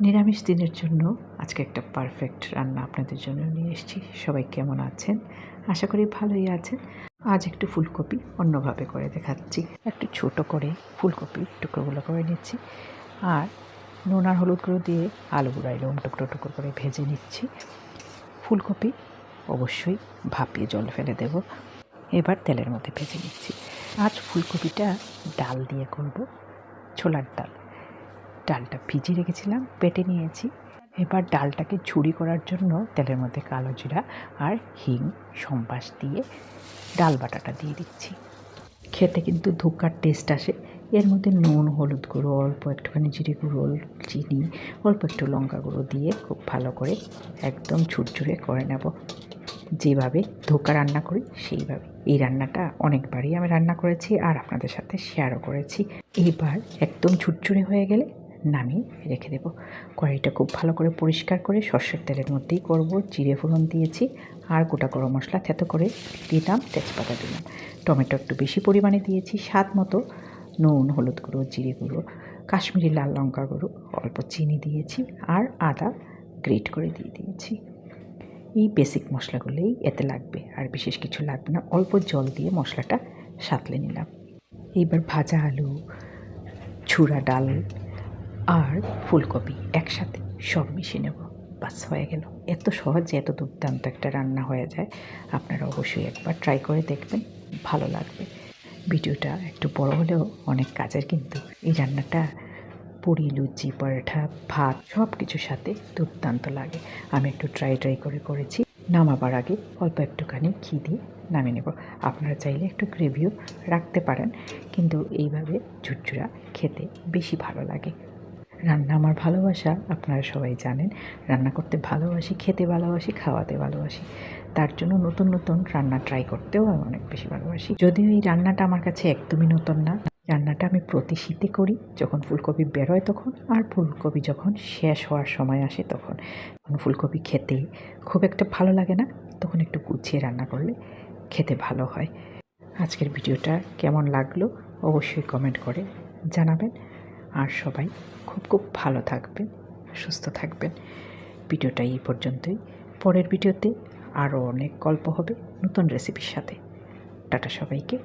নিরামিষ দিনের জন্য আজকে একটা পারফেক্ট রান্না আপনাদের জন্য নিয়ে এসেছি। সবাই কেমন আছেন? আশা করি ভালোই আছেন। আজ একটু ফুলকপি অন্যভাবে করে দেখাচ্ছি। একটু ছোট করে ফুলকপির টুকরোগুলো করে নিচ্ছি আর নুন আর হলুদ গুঁড়ো দিয়ে আলুগুলো এরকম টুকরো টুকরো করে ভেজে নিচ্ছি। ফুলকপি অবশ্যই ভাপিয়ে জল ফেলে দেব। এবার তেলের মধ্যে ভেজে নিচ্ছি। আজ ফুলকপিটা ডাল দিয়ে করব, ছোলার ডাল। ডালটা ভিজিয়ে রেখেছিলাম, বেটে নিয়েছি। এবার ডালটাকে ঝুরি করার জন্য তেলের মধ্যে কালো জিরা আর হিং সম্বাস দিয়ে ডাল বাটাটা দিয়ে দিচ্ছি। খেতে কিন্তু ধোকার টেস্ট আসে। এর মধ্যে নুন, হলুদ গুঁড়ো, অল্প একটুখানি জিরে গুঁড়ো, চিনি, অল্প একটু লঙ্কা গুঁড়ো দিয়ে খুব ভালো করে একদম ঝুরঝুরে করে নেব। যেভাবে ধোকা রান্না করি সেইভাবে। এই রান্নাটা অনেকবারই আমি রান্না করেছি আর আপনাদের সাথে শেয়ারও করেছি। এবার একদম ঝুরঝুরে হয়ে গেলে নামিয়ে রেখে দেব। কড়াইটা খুব ভালো করে পরিষ্কার করে সর্ষের তেলের মধ্যেই করব। জিরে ফোড়ন দিয়েছি আর গোটা গরম মশলা থেতো করে দিলাম, তেজপাতা দিলাম। টমেটো একটু বেশি পরিমাণে দিয়েছি, স্বাদ মতো নুন, হলুদ গুঁড়ো, জিরে গুঁড়ো, কাশ্মীরি লাল লঙ্কা গুঁড়ো, অল্প চিনি দিয়েছি আর আদা গ্রেট করে দিয়ে দিয়েছি। এই বেসিক মশলাগুলোই এতে লাগবে, আর বিশেষ কিছু লাগবে না। অল্প জল দিয়ে মশলাটা সাঁতলে নিলাম। এইবার ভাজা আলু, ছুরা ডাল আর ফুলকপি একসাথে সব মিশিয়ে নেব। বাস হয়ে গেল। এত সহজে এত দুর্দান্ত একটা রান্না হয়ে যায়। আপনারা অবশ্যই একবার ট্রাই করে দেখবেন, ভালো লাগবে। ভিডিওটা একটু বড় হলেও অনেক কাজের, কিন্তু এই রান্নাটা পুরি, লুচি, পরোটা, ভাত সব কিছুর সাথে দুর্দান্ত লাগে। আমি একটু ট্রাই করে করেছি। নামাবার আগে অল্প একটুখানি ঘি দিয়ে নামিয়ে নেব। আপনারা চাইলে একটু গ্রেভিও রাখতে পারেন, কিন্তু এইভাবে ঝুরঝুরা খেতে বেশি ভালো লাগে। রান্না আমার ভালোবাসা, আপনারা সবাই জানেন। রান্না করতে ভালোবাসি, খেতে ভালোবাসি, খাওয়াতে ভালোবাসি। তার জন্য নতুন নতুন রান্না ট্রাই করতেও আমি অনেক বেশি ভালোবাসি। যদিও এই রান্নাটা আমার কাছে একদমই নতুন না। রান্নাটা আমি প্রতি শীতে করি, যখন ফুলকপি বেরোয় তখন, আর ফুলকপি যখন শেষ হওয়ার সময় আসে তখন। ফুলকপি খেতে খুব একটা ভালো লাগে না, তখন একটু গুছিয়ে রান্না করলে খেতে ভালো হয়। আজকের ভিডিওটা কেমন লাগলো অবশ্যই কমেন্ট করে জানাবেন। আর সবাই খুব খুব ভালো থাকবেন, সুস্থ থাকবেন। ভিডিওটা এই পর্যন্তই। পরের ভিডিওতে আরও অনেক গল্প হবে নতুন রেসিপির সাথে। টাটা সবাইকে।